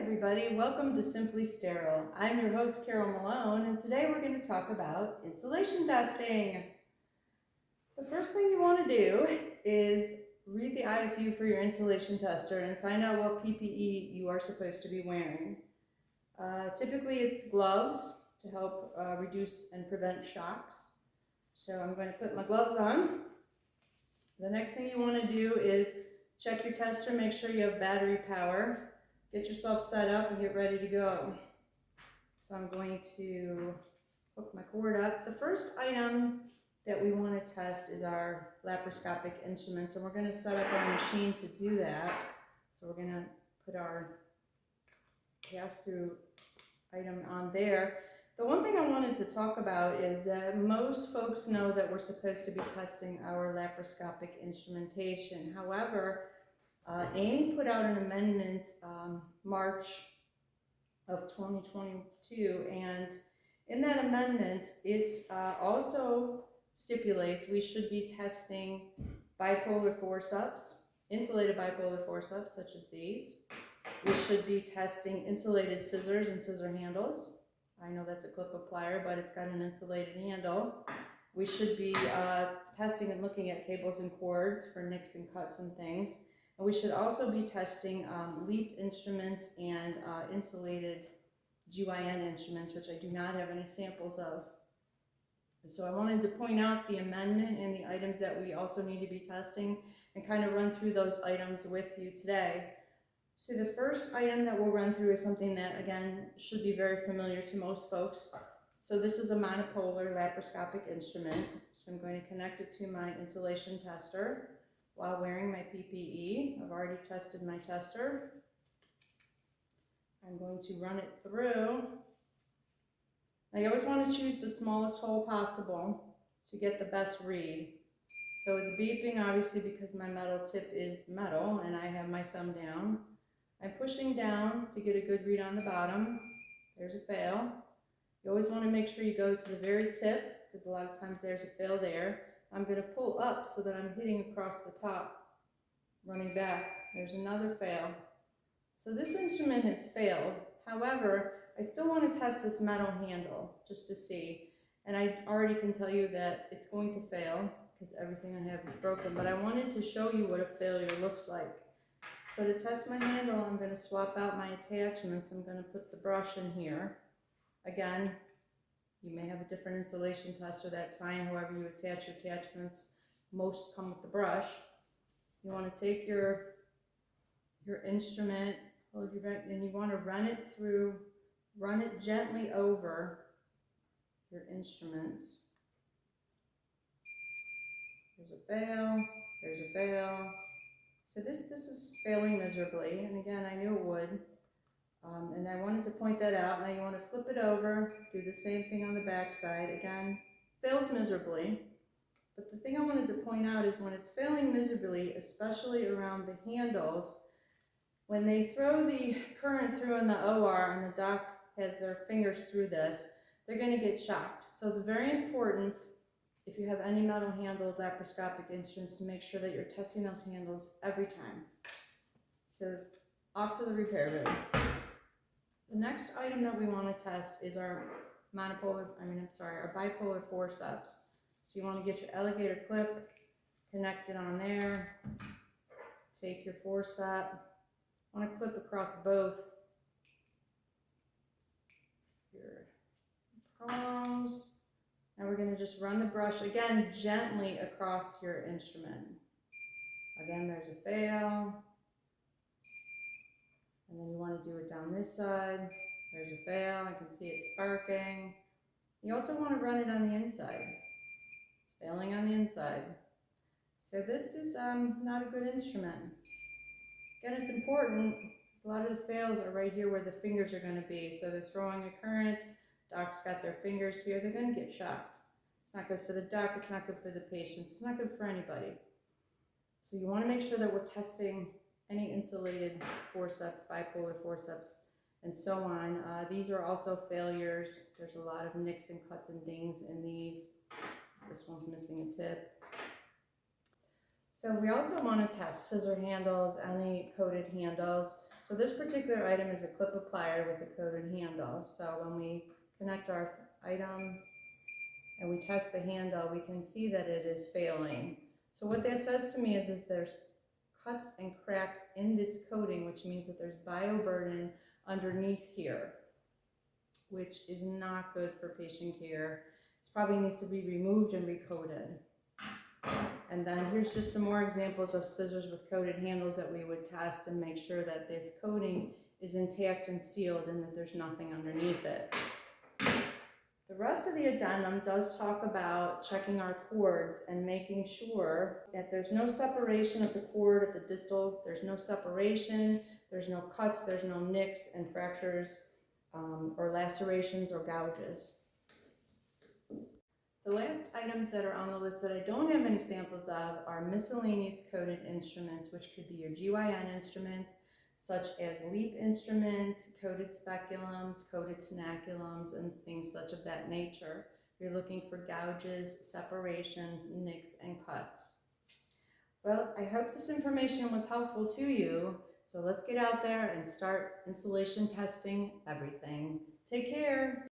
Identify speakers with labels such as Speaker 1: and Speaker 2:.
Speaker 1: Everybody, welcome to Simply Sterile. I'm your host, Carol Malone, and today we're going to talk about insulation testing. The first thing you want to do is read the IFU for your insulation tester and find out what PPE you are supposed to be wearing. Typically it's gloves to help reduce and prevent shocks. So I'm going to put my gloves on. The next thing you want to do is check your tester, make sure you have battery power. Get yourself set up and get ready to go. So I'm going to hook my cord up. The first item that we want to test is our laparoscopic instruments, and we're going to set up our machine to do that. So we're going to put our pass-through item on there. The one thing I wanted to talk about is that most folks know that we're supposed to be testing our laparoscopic instrumentation. However, Amy put out an amendment March of 2022, and in that amendment, it also stipulates we should be testing bipolar forceps, insulated bipolar forceps such as these. We should be testing insulated scissors and scissor handles. I know that's a clip applier, but it's got an insulated handle. We should be testing and looking at cables and cords for nicks and cuts and things. And we should also be testing LEAP instruments and insulated GYN instruments, which I do not have any samples of. So I wanted to point out the amendment and the items that we also need to be testing and kind of run through those items with you today. So the first item that we'll run through is something that, again, should be very familiar to most folks. So this is a monopolar laparoscopic instrument. So I'm going to connect it to my insulation tester while wearing my PPE. I've already tested my tester. I'm going to run it through. Now you always want to choose the smallest hole possible to get the best read. So it's beeping obviously because my metal tip is metal and I have my thumb down. I'm pushing down to get a good read on the bottom. There's a fail. You always want to make sure you go to the very tip because a lot of times there's a fail there. I'm going to pull up so that I'm hitting across the top, running back. There's another fail. So this instrument has failed. However, I still want to test this metal handle just to see. And I already can tell you that it's going to fail because everything I have is broken. But I wanted to show you what a failure looks like. So to test my handle, I'm going to swap out my attachments. I'm going to put the brush in here. Again, you may have a different insulation tester, that's fine, however you attach your attachments. Most come with the brush. You want to take your instrument, hold your back, and you want to run it gently over your instrument. There's a fail, there's a fail. So this is failing miserably, and again, I knew it would. And I wanted to point that out. Now you want to flip it over, do the same thing on the back side. Again, fails miserably. But the thing I wanted to point out is when it's failing miserably, especially around the handles, when they throw the current through in the OR and the doc has their fingers through this, they're going to get shocked. So it's very important, if you have any metal handled laparoscopic instruments, to make sure that you're testing those handles every time. So off to the repair room. The next item that we want to test is our our bipolar forceps. So you want to get your alligator clip, connect it on there, take your forcep, want to clip across both your prongs. Now we're going to just run the brush, again, gently across your instrument. Again, there's a fail. And then you want to do it down this side. There's a fail. I can see it sparking. You also want to run it on the inside. It's failing on the inside. So this is not a good instrument. Again, it's important. A lot of the fails are right here where the fingers are going to be. So they're throwing a current. Doc's got their fingers here. They're going to get shocked. It's not good for the doc. It's not good for the patient. It's not good for anybody. So you want to make sure that we're testing any insulated forceps, bipolar forceps, and so on. These are also failures. There's a lot of nicks and cuts and dings in these. This one's missing a tip. So we also want to test scissor handles, any coated handles. So this particular item is a clip applier with a coated handle. So when we connect our item and we test the handle, we can see that it is failing. So what that says to me is that there's cuts and cracks in this coating, which means that there's bioburden underneath here, which is not good for patient care. This probably needs to be removed and recoated. And then here's just some more examples of scissors with coated handles that we would test and make sure that this coating is intact and sealed and that there's nothing underneath it. The rest of the addendum does talk about checking our cords and making sure that there's no separation of the cord at the distal, there's no separation, there's no cuts, there's no nicks and fractures or lacerations or gouges. The last items that are on the list that I don't have any samples of are miscellaneous coated instruments, which could be your GYN instruments, such as LEAP instruments, coated speculums, coated tenaculums, and things such of that nature. You're looking for gouges, separations, nicks, and cuts. Well, I hope this information was helpful to you. So let's get out there and start insulation testing everything. Take care.